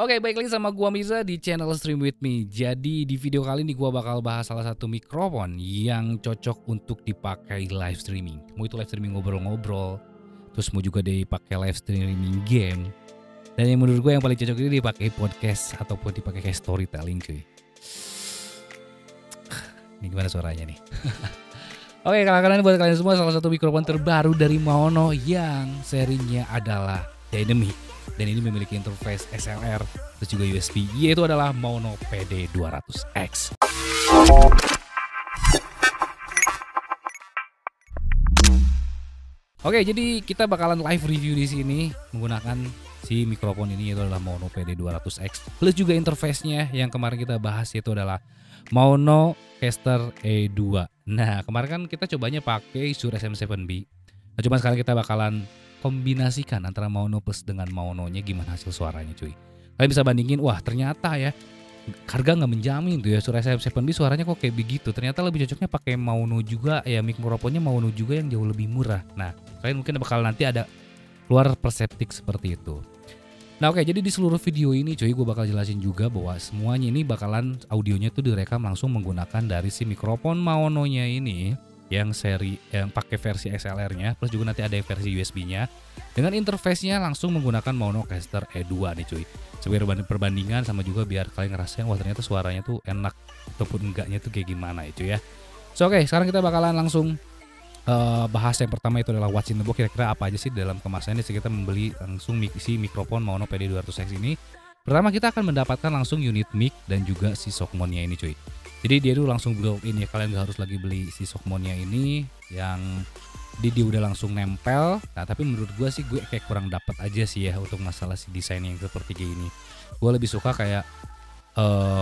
Oke, baik lagi sama gua Miza di channel Stream With Me. Jadi di video kali ini gua bakal bahas salah satu mikrofon yang cocok untuk dipakai live streaming. Mau itu live streaming ngobrol-ngobrol, terus mau juga dipakai live streaming game. Dan yang menurut gue yang paling cocok ini dipakai podcast ataupun dipakai kayak storytelling cuy. Ini gimana suaranya nih? Oke, kalian buat kalian semua salah satu mikrofon terbaru dari Maono yang serinya adalah Dynamic. Dan ini memiliki interface XLR terus juga USB, yaitu adalah Maono PD200X. Oke, jadi kita bakalan live review di sini menggunakan si mikrofon ini, yaitu adalah Maono PD200X. Plus juga interface-nya yang kemarin kita bahas yaitu adalah Maono Caster E2. Nah, kemarin kan kita cobanya pakai Shure SM7B. Nah, cuma sekarang kita bakalan kombinasikan antara Maono plus dengan Maono-nya, gimana hasil suaranya cuy. Kalian bisa bandingin, wah ternyata ya harga nggak menjamin tuh ya, Shure SM7B suaranya kok kayak begitu. Ternyata lebih cocoknya pakai Maono juga ya, mikrofonnya Maono juga yang jauh lebih murah. Nah, kalian mungkin bakal nanti ada keluar perseptik seperti itu. Nah oke, jadi di seluruh video ini cuy gue bakal jelasin juga bahwa semuanya ini bakalan audionya tuh direkam langsung menggunakan dari si mikrofon Maono-nya ini yang seri yang pakai versi XLR-nya, plus juga nanti ada versi USB-nya dengan interface-nya langsung menggunakan Maono Caster E2 nih cuy. Sebagai perbandingan sama juga biar kalian ngerasain wah ternyata suaranya tuh enak ataupun enggaknya tuh kayak gimana ya cuy ya. So oke, sekarang kita bakalan langsung bahas yang pertama itu adalah what's in the box, kira-kira apa aja sih dalam kemasannya sih kita membeli langsung si mikrofon Maono PD200X ini. Pertama kita akan mendapatkan langsung unit mic dan juga si shockmount-nya ini cuy. Jadi dia tuh langsung built-in ya, kalian gak harus lagi beli si shockmount-nya ini yang dia udah langsung nempel. Nah tapi menurut gue sih gue kayak kurang dapat aja sih ya untuk masalah si desain yang seperti ini. Gue lebih suka kayak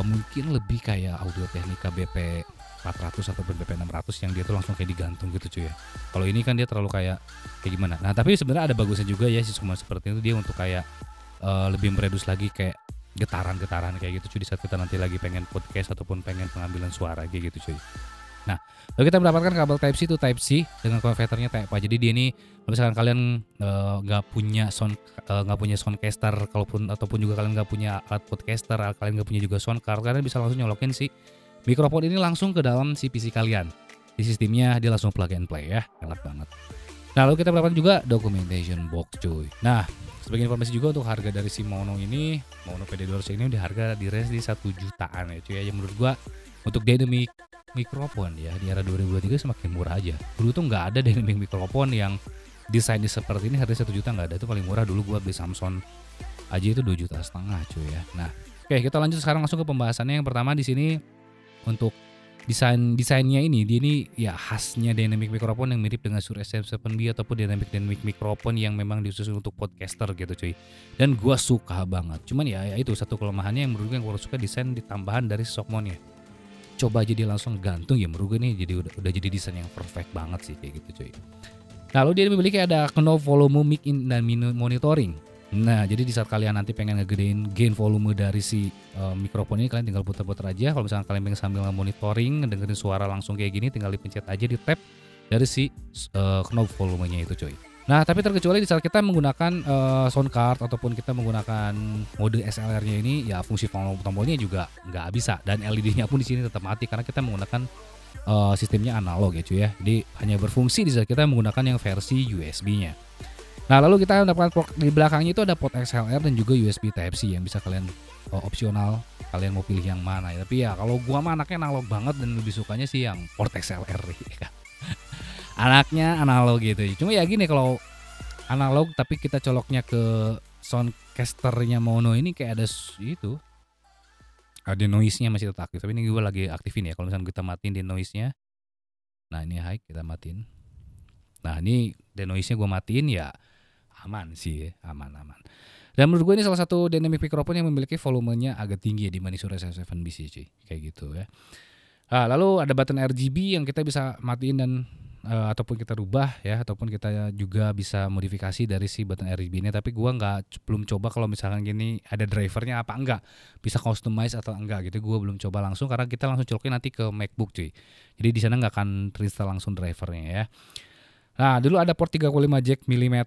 mungkin lebih kayak Audio Technica BP 400 atau BP 600 yang dia tuh langsung kayak digantung gitu cuy ya. Kalau ini kan dia terlalu kayak gimana. Nah tapi sebenarnya ada bagusnya juga ya si shockmount seperti itu, dia untuk kayak lebih meredus lagi kayak getaran-getaran kayak gitu cuy di saat kita nanti lagi pengen podcast ataupun pengen pengambilan suara kayak gitu cuy. Nah, lalu kita mendapatkan kabel Type C to Type C dengan konverternya Type A. Jadi dia ini kalau misalkan kalian nggak punya soundcaster ataupun juga kalian nggak punya alat podcaster, kalian nggak punya juga sound card, kalian bisa langsung nyolokin si mikrofon ini langsung ke dalam si PC kalian. Di sistemnya dia langsung plug and play ya, enak banget. Nah, lalu kita mendapatkan juga documentation box cuy. Nah, sebagai informasi juga untuk harga dari si Maono ini, Maono PD200 ini udah harga di range di 1 jutaan ya cuy ya. Yang menurut gua untuk dynamic mikrofon ya di era 2023 semakin murah aja. Dulu tuh nggak ada dynamic mikrofon yang desainnya seperti ini harganya 1 juta, nggak ada. Itu paling murah dulu gua beli Samsung aja itu 2,5 juta cuy ya. Nah, oke kita lanjut sekarang langsung ke pembahasannya. Yang pertama di sini untuk desainnya ini, dia ini ya khasnya dynamic mikrofon yang mirip dengan Shure SM7B ataupun dynamic mikrofon yang memang disusun untuk podcaster gitu cuy. Dan gua suka banget. Cuman ya itu satu kelemahannya yang menurut gue yang gua suka desain ditambahan dari shockmount-nya. Coba jadi langsung gantung ya, menurut gue nih jadi udah jadi desain yang perfect banget sih kayak gitu cuy. Lalu dia memiliki ada knob volume mic in dan monitoring. Nah, jadi di saat kalian nanti pengen ngegedein gain volume dari si mikrofon ini, kalian tinggal putar-putar aja. Kalau misalnya kalian pengen sambil monitoring, dengerin suara langsung kayak gini, tinggal dipencet aja di tab dari si knob volumenya itu cuy. Nah, tapi terkecuali di saat kita menggunakan sound card ataupun kita menggunakan mode XLR-nya ini, ya fungsi tombolnya juga nggak bisa, dan LED-nya pun di sini tetap mati karena kita menggunakan sistemnya analog ya cuy ya. Jadi hanya berfungsi di saat kita menggunakan yang versi USB-nya. Nah lalu kita mendapatkan di belakangnya itu ada port XLR dan juga USB Type C yang bisa kalian opsional, kalian mau pilih yang mana ya. Tapi ya kalau gua mah anaknya analog banget dan lebih sukanya sih yang port XLR ya. Anaknya analog gitu. Cuma ya gini, kalau analog tapi kita coloknya ke soundcasternya Maono ini kayak ada itu, ada noise-nya masih tetap aktif. Tapi ini gue lagi aktifin ya. Kalau misalnya kita matiin di noise-nya, nah ini high kita matiin. Nah ini denoise-nya gue matiin ya aman sih, aman. Dan menurut gue ini salah satu dynamic mikrofon yang memiliki volumenya agak tinggi ya dibanding Shure SM7B sih cuy, kayak gitu ya. Nah, lalu ada button RGB yang kita bisa matiin dan ataupun kita rubah ya, ataupun kita juga bisa modifikasi dari si button RGB ini. Tapi gue belum coba kalau misalkan gini ada drivernya apa enggak, bisa customize atau enggak gitu. Gue belum coba langsung karena kita langsung colokin nanti ke MacBook cuy. Jadi di sana nggak akan terinstall langsung drivernya ya. Nah dulu ada port 3,5 jack mm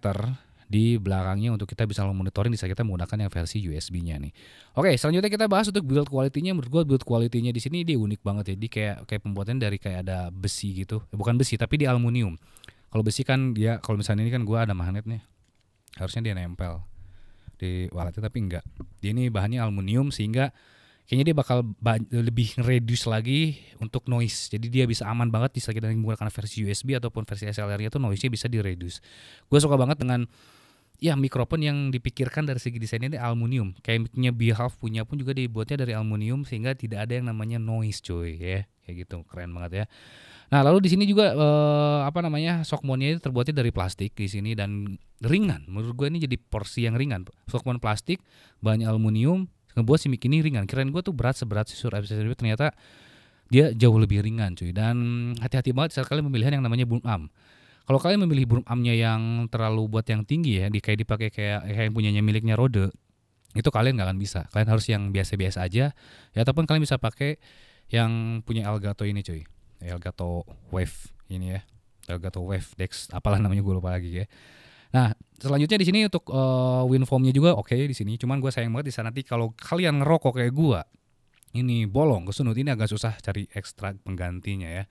di belakangnya untuk kita bisa monitoring di saat kita menggunakan yang versi USB-nya nih. Oke, selanjutnya kita bahas untuk build quality-nya. Menurut gua build quality-nya di sini dia unik banget ya. Dia kayak pembuatannya dari kayak ada besi gitu. Bukan besi tapi di aluminium. Kalau besi kan dia, kalau misalnya ini kan gua ada magnet nih. Harusnya dia nempel di walletnya tapi enggak. Dia ini bahannya aluminium sehingga kayaknya dia bakal lebih reduce lagi untuk noise. Jadi dia bisa aman banget jika kita menggunakan versi USB ataupun versi XLR-nya tuh noise-nya bisa di reduce. Gue suka banget dengan ya mikrofon yang dipikirkan dari segi desainnya ini aluminium. Kayak mic-nya Beehive punya pun juga dibuatnya dari aluminium sehingga tidak ada yang namanya noise cuy ya. Kayak gitu, keren banget ya. Nah, lalu di sini juga shock mount-nya itu terbuatnya dari plastik di sini dan ringan. Menurut gue ini jadi porsi yang ringan. Shock mount plastik, bahannya aluminium, ngebuat si mic ini ringan. Kirain gue tuh berat si Shure FX7, ternyata dia jauh lebih ringan cuy. Dan hati-hati banget saat kalian memilih yang namanya boom amp. Kalau kalian memilih boom ampnya yang terlalu buat yang tinggi ya, dipakai kayak yang punyanya miliknya Rode, itu kalian nggak akan bisa. Kalian harus yang biasa-biasa aja. Ya ataupun kalian bisa pakai yang punya Elgato ini cuy. Elgato Wave ini ya. Elgato Wave Dex, apalah namanya gue lupa lagi ya. Nah, selanjutnya di sini untuk WinForm-nya juga oke di sini. Cuman gue sayang banget di sana nanti kalau kalian ngerokok kayak gue, ini bolong kesunut, ini agak susah cari ekstra penggantinya ya.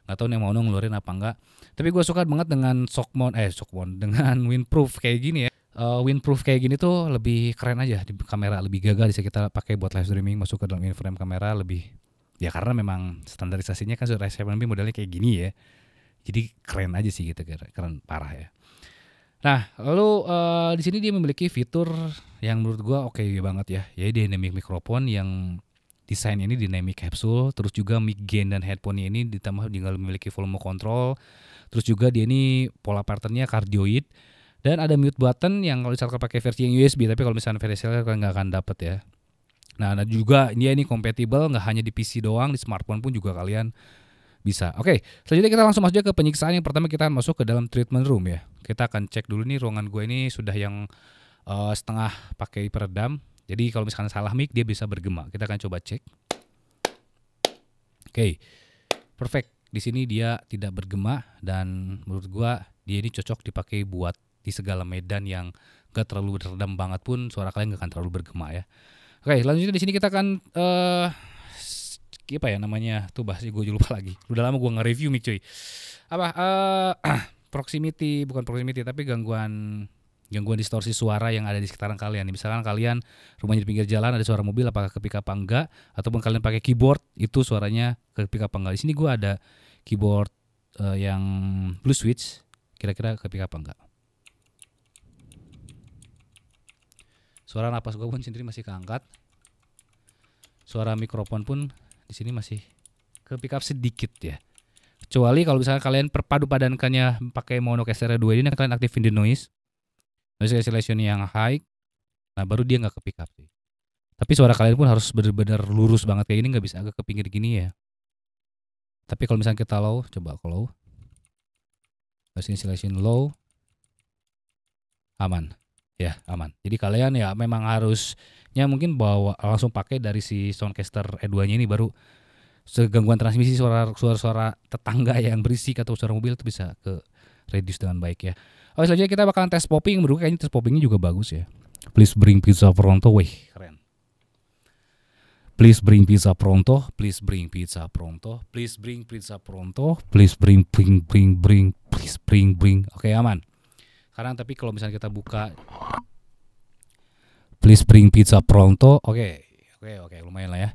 Nggak tahu nih mau ngeluarin apa enggak. Tapi gue suka banget dengan shock mount dengan windproof kayak gini ya. Windproof kayak gini tuh lebih keren aja di kamera, lebih gagah bisa kita pakai buat live streaming, masuk ke dalam inframe kamera lebih. Ya karena memang standarisasinya kan Shure FX7 modelnya kayak gini ya. Jadi keren aja sih gitu, keren parah ya. Nah, lalu di sini dia memiliki fitur yang menurut gua oke banget ya. Jadi dynamic microphone yang desain ini dynamic capsule, terus juga mic gain dan headphone ini ditambah tinggal memiliki volume control. Terus juga dia ini pola patternnya cardioid dan ada mute button yang kalau misalkan pakai versi yang USB, tapi kalau misalnya versi XLR kalian nggak akan dapet ya. Nah, juga ini compatible nggak hanya di PC doang, di smartphone pun juga kalian bisa. Oke, selanjutnya kita langsung masuk ke penyiksaan. Yang pertama kita masuk ke dalam treatment room ya. Kita akan cek dulu nih ruangan gue ini sudah yang setengah pakai peredam. Jadi kalau misalkan salah mic dia bisa bergema. Kita akan coba cek. Oke, perfect. Di sini dia tidak bergema dan menurut gue dia ini cocok dipakai buat di segala medan yang gak terlalu redam banget pun suara kalian gak akan terlalu bergema ya. Oke, selanjutnya di sini kita akan apa ya namanya tuh bahasa gue lupa lagi. Udah lama gue nge-review mic cuy. Bukan proximity tapi gangguan distorsi suara yang ada di sekitaran kalian. Misalkan kalian rumahnya di pinggir jalan ada suara mobil, apakah ke pick up apa enggak, ataupun kalian pakai keyboard itu suaranya ke pick up apa enggak. Di sini gue ada keyboard yang blue switch, kira-kira ke pick up apa enggak. Suara napas gue pun sendiri masih keangkat. Suara mikrofon pun di sini masih ke pick up sedikit ya. Kecuali kalau misalnya kalian perpadu padankannya pakai mono XLR 2 ini, kalian aktifin di noise cancellation yang high. Nah, baru dia nggak ke pick up sih. Tapi suara kalian pun harus benar-benar lurus banget kayak ini, nggak bisa agak ke pinggir gini ya. Tapi kalau misalnya kita low, coba ke low. Noise cancellation low. Aman. Ya, aman. Jadi kalian ya memang harusnya mungkin bawa langsung pakai dari si Soundcaster E2-nya ini, baru segangguan transmisi suara-suara tetangga yang berisik atau suara mobil itu bisa ke reduce dengan baik ya. Oh, selanjutnya kita bakalan tes popping. Menurut kayaknya tes poppingnya juga bagus ya. Please bring pizza pronto. Wih, keren. Please bring pizza pronto. Please bring pizza pronto. Please bring pizza pronto. Please bring. Please bring. Oke, aman. Sekarang tapi kalau misalnya kita buka please bring pizza pronto. Oke, lumayan lah ya.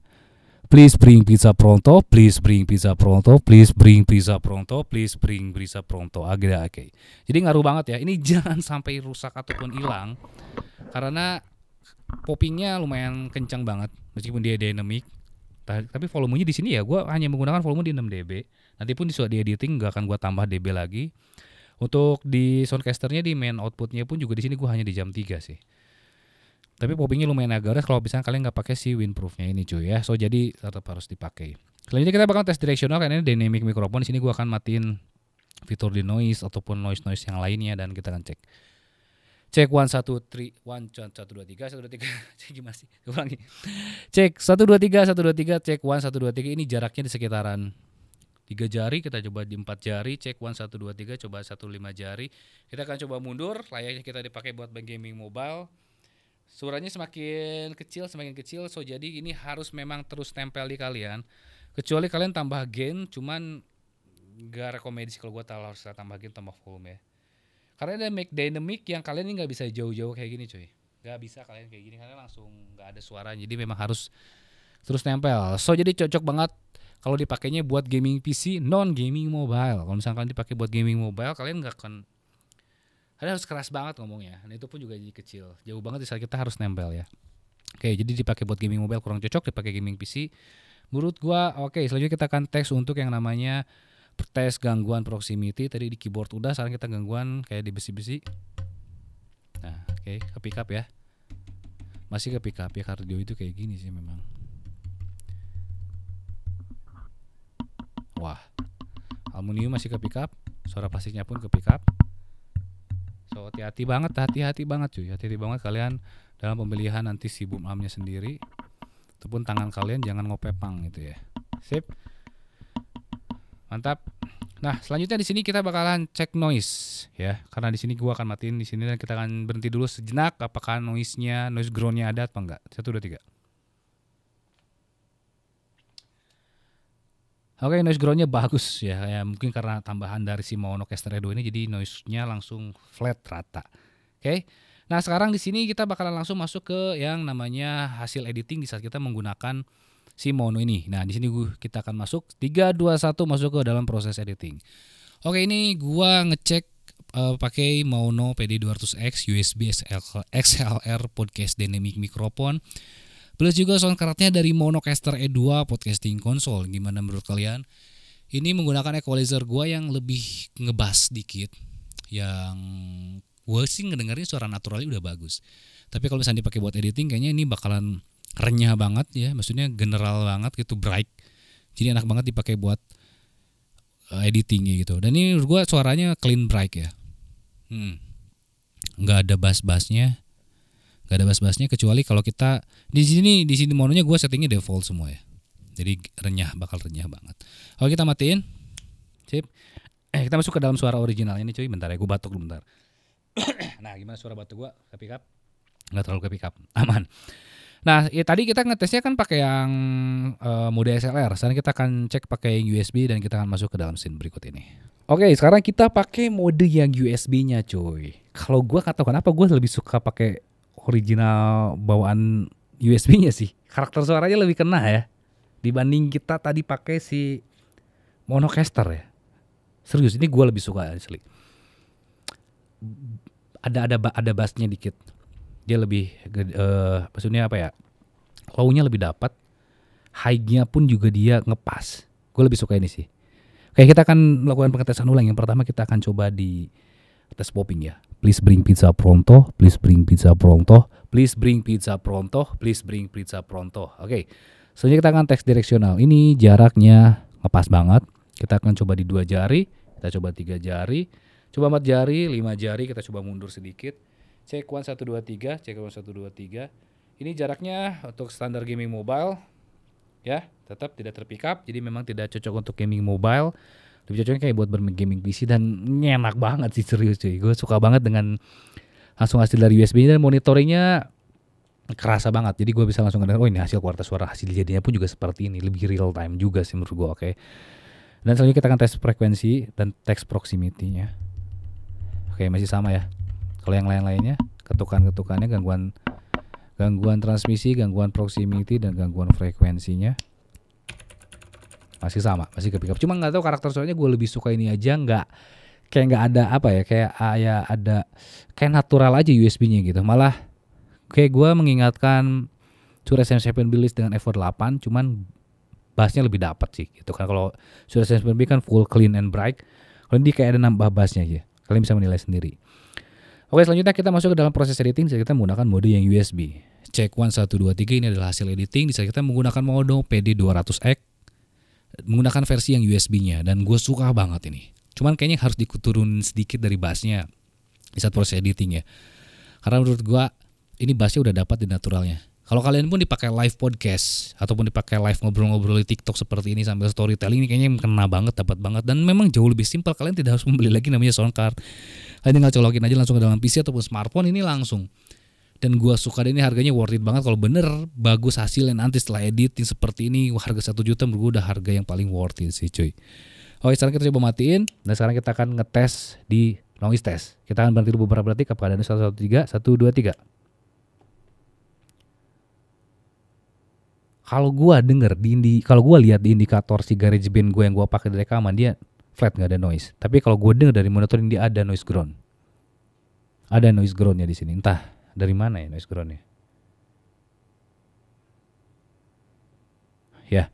Please bring pizza pronto, please bring pizza pronto, please bring pizza pronto, please bring pizza pronto. Oke. Jadi ngaruh banget ya. Ini jangan sampai rusak ataupun hilang karena poppingnya lumayan kencang banget meskipun dia dynamic. Tapi volumenya di sini ya gue hanya menggunakan volume di 6 dB. Nanti pun di editing gak akan gue tambah dB lagi. Untuk di Soundcasternya di main outputnya pun juga di sini gue hanya di jam 3 sih. Tapi poppingnya lumayan agak keras kalau misalnya kalian nggak pakai si windproofnya ini cuy ya. So jadi tetap harus dipakai. Selanjutnya kita bakal tes directional karena ini dynamic microphone. Di sini gue akan matiin fitur di noise ataupun noise yang lainnya dan kita akan cek. Cek 1 2 3 cek gimana sih? Ulangi. Cek 1 2 3 cek 1 2 3 ini jaraknya di sekitaran 3 jari, kita coba di 4 jari, cek 1 1 2 3, coba 1 5 jari. Kita akan coba mundur, layaknya kita dipakai buat gaming mobile. Suaranya semakin kecil, so jadi ini harus memang terus tempel di kalian. Kecuali kalian tambah gain, cuman gak rekomendasi kalau gue harus tambah gain, tambah volume ya. Karena ada mic dynamic yang kalian ini gak bisa jauh-jauh kayak gini cuy. Gak bisa kalian kayak gini, kalian langsung gak ada suara. Jadi memang harus terus nempel. So jadi cocok banget kalau dipakainya buat gaming PC, non gaming mobile. Kalau misalkan dipakai buat gaming mobile, kalian gak akan, kalian harus keras banget ngomongnya. Dan itu pun juga jadi kecil. Jauh banget di saat kita harus nempel ya. Oke, jadi dipakai buat gaming mobile kurang cocok, dipakai gaming PC. Menurut gua oke, selanjutnya kita akan tes untuk yang namanya tes gangguan proximity. Tadi di keyboard udah, sekarang kita gangguan kayak di besi-besi. Nah, oke, ke pick up ya. Masih ke pick up ya, kardio itu kayak gini sih memang. Wah, aluminium masih ke pick up, suara plastiknya pun ke pick up. So hati-hati banget cuy, hati-hati banget kalian dalam pemilihan nanti si boom armnya sendiri. Ataupun tangan kalian jangan ngopepang gitu ya. Sip. Mantap. Nah, selanjutnya di sini kita bakalan cek noise ya. Karena di sini gua akan matiin di sini dan kita akan berhenti dulu sejenak apakah noise groundnya ada apa enggak. 1 2 3. Oke, noise groundnya bagus ya, mungkin karena tambahan dari si Monocaster E2 ini jadi noise-nya langsung flat rata. Oke. Nah, sekarang di sini kita bakalan langsung masuk ke yang namanya hasil editing di saat kita menggunakan si mono ini. Nah, di sini kita akan masuk 3 2 1 masuk ke dalam proses editing. Oke, ini gua ngecek pakai Mono PD200X USB XLR podcast dynamic microphone. Plus juga sound cardnya dari Monocaster E2 podcasting console. Gimana menurut kalian? Ini menggunakan equalizer gua yang lebih ngebass dikit. Yang gue sih ngedengerin suara naturalnya udah bagus. Tapi kalau misalnya dipakai buat editing kayaknya ini bakalan renyah banget ya. Maksudnya general banget gitu, bright. Jadi enak banget dipakai buat editingnya gitu. Dan ini menurut gue suaranya clean bright ya. Nggak ada bass-bassnya. Gak ada bass-bassnya kecuali kalau kita di sini mononya gue settingnya default semua ya. Jadi bakal renyah banget. Kalau kita matiin, sip. Kita masuk ke dalam suara originalnya nih cuy. Bentar ya, gue batuk dulu bentar. Nah, gimana suara batuk gue? Ke pick up? Nggak terlalu ke pick up, aman. Nah, ya tadi kita ngetesnya kan pakai yang mode SLR. Sekarang kita akan cek pakai USB dan kita akan masuk ke dalam scene berikut ini. Oke, sekarang kita pakai mode yang USB-nya cuy. Kalau gue nggak tahu kenapa gue lebih suka pakai original bawaan USB-nya sih. Karakter suaranya lebih kena ya dibanding kita tadi pakai si Monocaster ya. Serius, ini gue lebih suka asli. Ada bassnya dikit. Dia lebih maksudnya apa ya? Low-nya lebih dapat. High-nya pun juga dia ngepas. Gue lebih suka ini sih. Oke, kita akan melakukan pengetesan ulang. Yang pertama kita akan coba di tes popping ya. Please bring pizza pronto, please bring pizza pronto, please bring pizza pronto, please bring pizza pronto. Oke. Selanjutnya kita akan teks direksional. Ini jaraknya ngepas banget. Kita akan coba di 2 jari, kita coba 3 jari, coba 4 jari, 5 jari, kita coba mundur sedikit. Cek 1 1 2 3, cek 1 1 2 3. Ini jaraknya untuk standar gaming mobile ya, tetap tidak terpick up. Jadi memang tidak cocok untuk gaming mobile. Lebih cocoknya kayak buat bergaming PC dan enak banget sih, serius cuy. Gue suka banget dengan langsung hasil dari USB dan monitoringnya kerasa banget. Jadi gue bisa langsung ngedengar, oh ini hasil kualitas suara hasil jadinya pun juga seperti ini. Lebih real time juga sih menurut gue, oke. Dan selanjutnya kita akan tes frekuensi dan tes proximity-nya. Oke, masih sama ya. Kalau yang lain-lainnya, ketukan-ketukannya, gangguan transmisi, gangguan proximity, dan gangguan frekuensinya masih sama, masih ke pick up. Cuma nggak tahu karakter suaranya gue lebih suka ini aja, kayak nggak ada apa ya, kayak ada kayak natural aja USB-nya gitu. Malah kayak gue mengingatkan Shure SM7 Bliss dengan Evo 8, cuman bassnya lebih dapat sih gitu kan. Kalau Shure SM7 Bliss kan full clean and bright, kalau ini kayak ada nambah bassnya aja. Kalian bisa menilai sendiri. Oke, selanjutnya kita masuk ke dalam proses editing. Kita menggunakan mode yang USB. Cek 1 1 2 3, ini adalah hasil editing. Bisa kita menggunakan mode PD200X menggunakan versi yang USB-nya dan gue suka banget ini. Cuman kayaknya harus diturunin sedikit dari bassnya di saat proses editing ya. Karena menurut gue ini bassnya udah dapat di naturalnya. Kalau kalian pun dipakai live podcast ataupun dipakai live ngobrol-ngobrol di TikTok seperti ini sambil storytelling, ini kayaknya kena banget, dapat banget, dan memang jauh lebih simpel. Kalian tidak harus membeli lagi namanya sound card. Kalian tinggal colokin aja langsung ke dalam PC ataupun smartphone, ini langsung. Dan gua suka deh, ini harganya worth it banget kalau bener bagus hasilnya nanti setelah editing seperti ini. Harga 1 juta menurut gua udah harga yang paling worth it sih cuy. Oke, sekarang kita coba matiin dan sekarang kita akan ngetes di noise test. Kita akan berhenti dulu beberapa detik apakah ada 113, 1 2 3. Kalau gua denger kalau gua lihat di indikator si GarageBand gua yang gua pakai di rekaman, dia flat, nggak ada noise. Tapi kalau gua denger dari monitoring, dia ada noise ground. Ada noise groundnya di sini. Entah dari mana ya noise groundnya. Ya.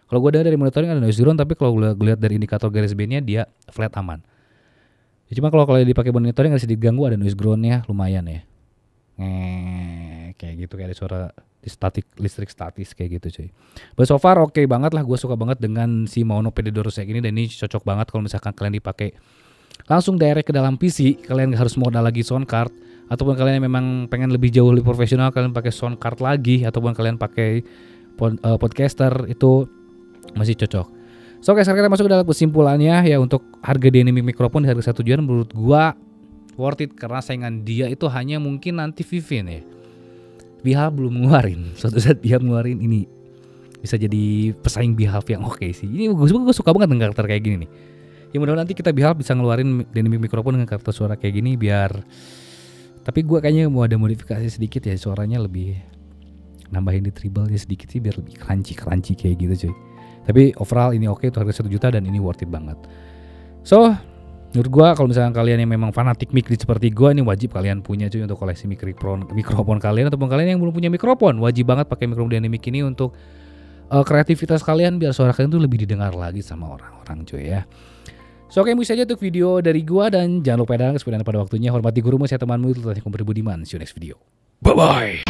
Kalau gua denger dari monitoring ada noise ground, tapi kalau gua lihat dari indikator GarageBand-nya dia flat, aman. Ya, cuma kalau dipakai monitoring ada sedikit ganggu, ada noise ground-nya lumayan ya. Kayak gitu, kayak ada suara di listrik statis kayak gitu cuy. But so far oke banget lah, gue suka banget dengan si Maono PD200X ini, dan ini cocok banget kalau misalkan kalian dipakai langsung direct ke dalam PC. Kalian gak harus modal lagi sound card, ataupun kalian yang memang pengen lebih jauh lebih profesional, kalian pakai sound card lagi, ataupun kalian pakai podcaster, itu masih cocok. So oke, sekarang kita masuk ke dalam kesimpulannya ya. Untuk harga dynamic microphone di harga 1 juta menurut gua worth it, karena saingan dia itu hanya mungkin nanti Vivin ya. Behave belum ngeluarin, suatu saat Behave ngeluarin ini bisa jadi pesaing Behave yang oke sih. Ini gue suka banget dengan karakter kayak gini nih. Ya mudah-mudahan nanti kita Behave bisa ngeluarin dynamic microphone dengan karakter suara kayak gini biar. Tapi gue kayaknya mau ada modifikasi sedikit ya, suaranya lebih nambahin di treble-nya sedikit sih biar lebih crunchy kayak gitu cuy. Tapi overall ini oke, itu harga 1 juta dan ini worth it banget. So menurut gue kalau misalnya kalian yang memang fanatik mic seperti gue, ini wajib kalian punya cuy untuk koleksi mikrofon kalian, ataupun kalian yang belum punya mikrofon, wajib banget pakai mikrofon dynamic ini untuk kreativitas kalian biar suara kalian tuh lebih didengar lagi sama orang-orang cuy ya. So oke, mungkin saja untuk video dari gue, dan jangan lupa dan pada waktunya hormati gurumu, saya temanmu, itu tadi Komper Budiman. See you next video. Bye bye.